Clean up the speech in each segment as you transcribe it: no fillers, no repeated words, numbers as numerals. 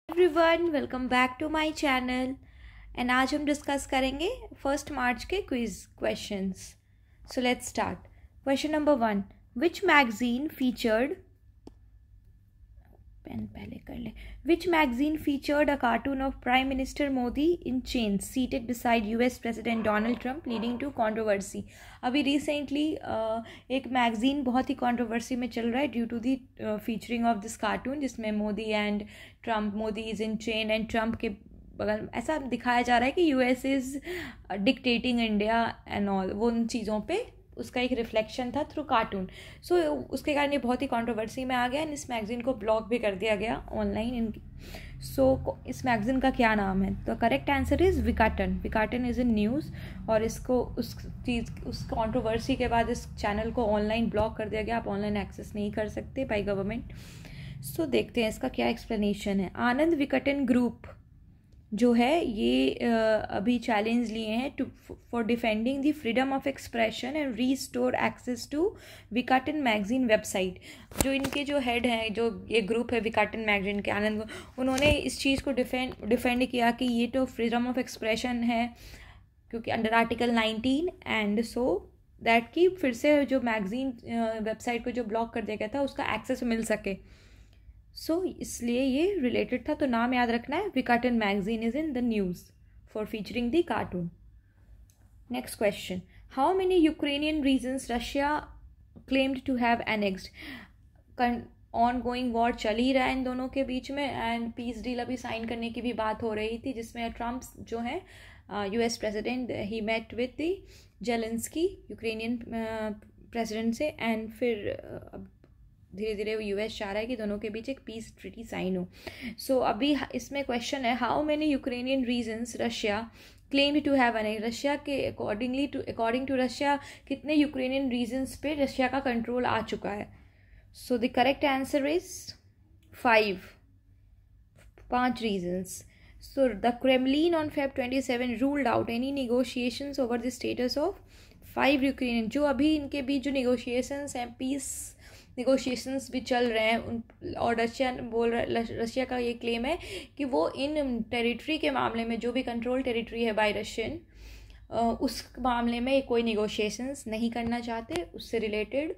Everyone, welcome back to my channel. And आज हम discuss करेंगे 1 मार्च के quiz questions. So let's start. Question number 1, which magazine featured Which magazine featured a cartoon of Prime Minister Modi in chains seated beside US President Donald Trump, leading to controversy? अभी recently एक magazine बहुत ही controversy में चल रहा है due to the featuring of this cartoon, जिसमें Modi and Trump, Modi is in chain and Trump के बगल ऐसा दिखाया जा रहा है कि US is dictating India and all. वो उन चीज़ों पे उसका एक रिफ्लेक्शन था थ्रू कार्टून। सो उसके कारण ये बहुत ही कंट्रोवर्सी में आ गया एंड इस मैगज़ीन को ब्लॉक भी कर दिया गया ऑनलाइन। सो इस मैगज़ीन का क्या नाम है? तो correct answer is Vikatan. Vikatan is in news और इसको उस कंट्रोवर्सी के बाद इस चैनल को ऑनलाइन ब्लॉक कर दिया गया। आप ऑनलाइन एक्सेस नहीं कर सकते बाय गवर्नमेंट। सो देखते हैं इसका क्या एक्सप्लेनेशन है। आनंद विकटन ग्रुप जो है ये अभी चैलेंज लिए हैं for defending the freedom of expression and restore access to Vikatan magazine website. जो इनके जो हेड हैं, जो ये ग्रुप है विकाटन मैगजीन के, आनंद, उन्होंने इस चीज़ को डिफेंड किया कि ये तो फ्रीडम ऑफ एक्सप्रेशन है क्योंकि under article 19 and so that कि फिर से जो मैगजीन वेबसाइट को जो ब्लॉक कर दिया गया था उसका एक्सेस मिल सके। सो इसलिए ये रिलेटेड था। तो नाम याद रखना है, Vikatan magazine is in the news for featuring the cartoon. Next question, how many Ukrainian regions Russia claimed to have annexed? Ongoing war चल ही रहा है इन दोनों के बीच में एंड पीस डील अभी साइन करने की भी बात हो रही थी, जिसमें ट्रम्प जो है US president, he met with the Zelensky Ukrainian president से एंड फिर धीरे धीरे वो यूएस चाह रहा है कि दोनों के बीच एक पीस ट्रीटी साइन हो। सो अभी इसमें क्वेश्चन है, how many Ukrainian regions Russia claimed to have annexed? Russia के अकॉर्डिंग टू रशिया कितने यूक्रेनियन रीजन्स पे रशिया का कंट्रोल आ चुका है? So the correct answer is 5 regions. So the Kremlin on Feb 27 ruled out any negotiations over the status of 5 Ukrainian. जो अभी इनके बीच जो नेगोशिएशंस हैं, पीस नेगोशिएशंस भी चल रहे हैं, और रशिया का ये क्लेम है कि वो इन टेरिटरी के मामले में, जो भी कंट्रोल टेरिटरी है बाय रशियन, उस मामले में कोई नेगोशिएशंस नहीं करना चाहते उससे related,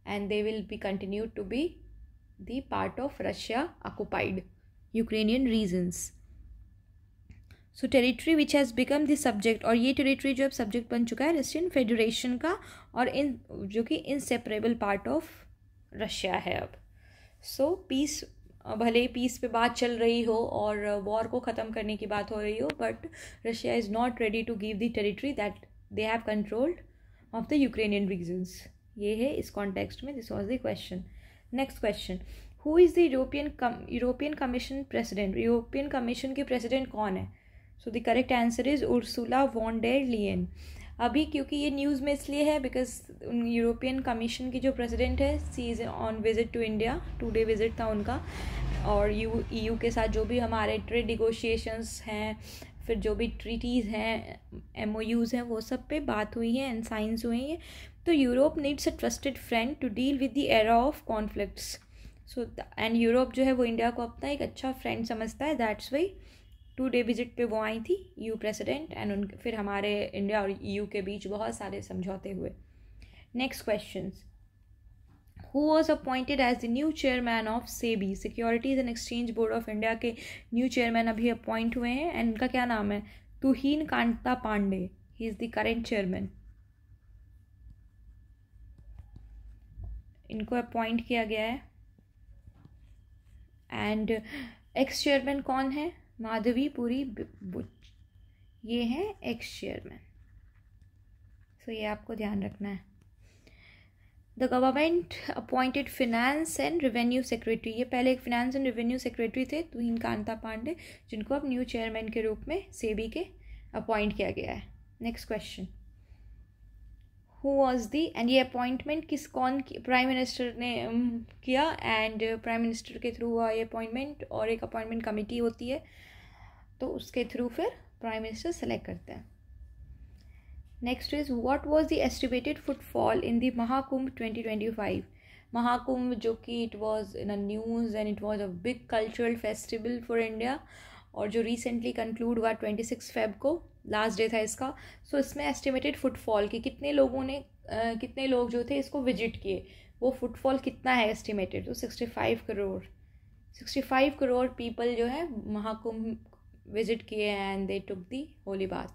and they will be continue to be the part of Russia occupied Ukrainian regions. So territory which has become the subject, और ये टेरिटरी जो अब सब्जेक्ट बन चुका है रशियन फेडरेशन का, और इन जो कि इनसेपरेबल पार्ट ऑफ रशिया है अब। सो पीस, भले ही पीस पे बात चल रही हो और वॉर को ख़त्म करने की बात हो रही हो, but Russia is not ready to give the territory that they have controlled of the Ukrainian regions. ये है इस कॉन्टेक्स्ट में। This was the question. Next question, who is the European Commission president? European Commission के president कौन है? So the correct answer is Ursula von der Leyen. अभी क्योंकि ये न्यूज़ में इसलिए है बिकॉज यूरोपियन कमीशन की जो प्रेसिडेंट है, she is on visit to India, 2 day visit था उनका, और ईयू के साथ जो भी हमारे ट्रेड निगोशिएशंस हैं, फिर जो भी ट्रीटीज़ हैं, MOUs हैं, वो सब पे बात हुई है एंड साइंस हुई हैं। तो Europe needs a trusted friend to deal with the era of conflicts. So and Europe जो है वो इंडिया को अपना एक अच्छा फ्रेंड समझता है, दैट्स वाई 2 डे विजिट पे वो आई थी EU प्रेसिडेंट, एंड उनके फिर हमारे इंडिया और EU के बीच बहुत सारे समझौते हुए। Next question, who was appointed as the new chairman of SEBI? Securities and exchange board of India के न्यू चेयरमैन अभी अपॉइंट हुए हैं एंड उनका क्या नाम है? Tuhin Kanta Pandey, he is the current chairman. इनको अपॉइंट किया गया है। एंड एक्स चेयरमैन कौन है? माधवी पुरी बुच, ये हैं एक्स चेयरमैन। सो ये आपको ध्यान रखना है। The government appointed finance and revenue secretary, ये पहले एक फिनेंस एंड रेवेन्यू सेक्रेटरी थे तुहीन कांता पांडे, जिनको अब न्यू चेयरमैन के रूप में सेबी के अपॉइंट किया गया है। Next question, who was the, and ये अपॉइंटमेंट कौन प्राइम मिनिस्टर ने किया, एंड प्राइम मिनिस्टर के थ्रू हुआ ये अपॉइंटमेंट, और एक अपॉइंटमेंट कमेटी होती है तो उसके थ्रू फिर प्राइम मिनिस्टर सेलेक्ट करते हैं। Next is, what was the estimated footfall in the Mahakumbh 2025? Mahakumbh, जो कि it was in a news and it was a big cultural festival for India, और जो रिसेंटली कंक्लूड हुआ 26 फेब को, लास्ट डे था इसका. सो इसमें एस्टिमेटेड फुटफॉल कि कितने लोग जो थे इसको विजिट किए, वो फुटफॉल कितना है एस्टिमेटेड, तो 65 करोड़ पीपल जो है महाकुंभ विजिट किए and they took the Holi bath.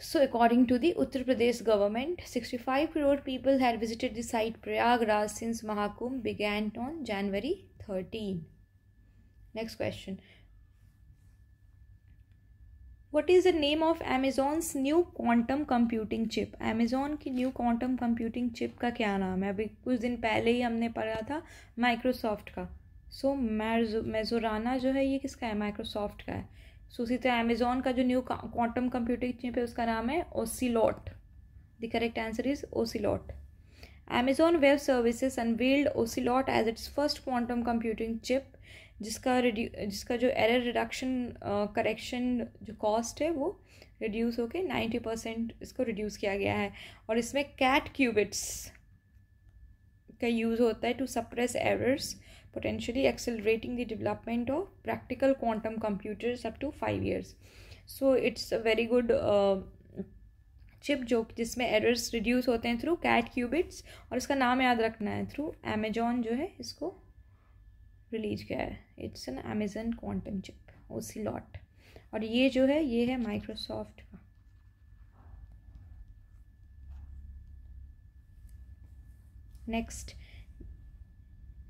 So according to the Uttar Pradesh government, 65 crore people had visited the site Prayagraj since Mahakumbh began on January 13. Next question. What is the name of Amazon's new quantum computing chip? Amazon की new quantum computing chip का क्या नाम है? अभी कुछ दिन पहले ही हमने पढ़ा था Microsoft का. So Mezorana जो है ये किसका है? Microsoft का है. सो उसी तरह अमेजोन का जो न्यू क्वांटम कंप्यूटिंग चिप है उसका नाम है Ocelot. The correct answer is Ocelot. Amazon Web Services unveiled Ocelot as its first quantum computing chip, जिसका जो एरर रिडक्शन करेक्शन जो कॉस्ट है वो रिड्यूस होके 90% इसको रिड्यूस किया गया है. और इसमें कैट क्यूबिट्स का यूज़ होता है to suppress errors, potentially accelerating the development of practical quantum computers up to 5 years. So it's a very good chip जिसमें errors reduce होते हैं through cat qubits, और इसका नाम याद रखना है, through Amazon जो है इसको रिलीज किया है. It's an Amazon quantum chip, Ocelot. और ये जो है ये है Microsoft का. Next,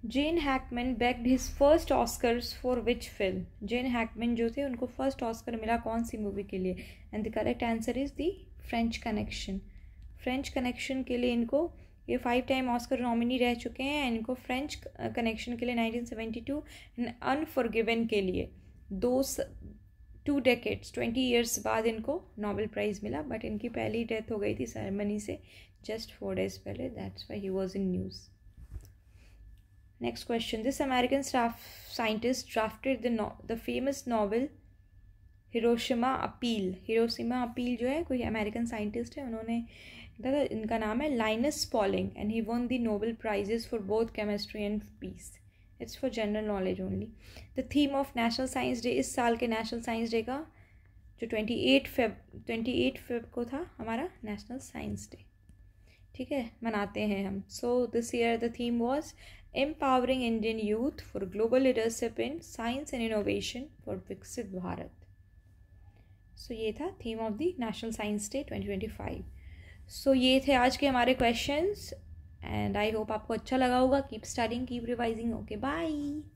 Gene Hackman begged his first Oscars for which film? Gene Hackman जो थे उनको फर्स्ट ऑस्कर मिला कौन सी मूवी के लिए? And the correct answer is the French connection. French connection के लिए इनको ये 5 टाइम ऑस्कर नॉमिनी रह चुके हैं. इनको फ्रेंच कनेक्शन के लिए 1972 एंड अनफॉरगिवन के लिए 2 डेकेड्स 20 ईयर्स बाद इनको नोबेल प्राइज़ मिला. बट इनकी पहली डेथ हो गई थी सेरेमनी से जस्ट 4 days पहले. That's why he was in news. Next question. This American scientist drafted the famous novel Hiroshima Appeal. Hiroshima Appeal जो है कोई अमेरिकन साइंटिस्ट है, उन्होंने इनका नाम है Linus Pauling, and he won the Nobel prizes for both chemistry and peace. It's for general knowledge only. The theme of National Science Day, इस साल के National Science Day का जो 28 फेब को था हमारा नेशनल साइंस डे. ठीक है, मनाते हैं हम. So this year the theme was empowering Indian youth for global leadership in science and innovation for विकसित भारत. सो ये था theme of the national science day 2025. सो ये थे आज के हमारे क्वेश्चंस, एंड आई होप आपको अच्छा लगा होगा. Keep studying, keep revising. Okay, bye.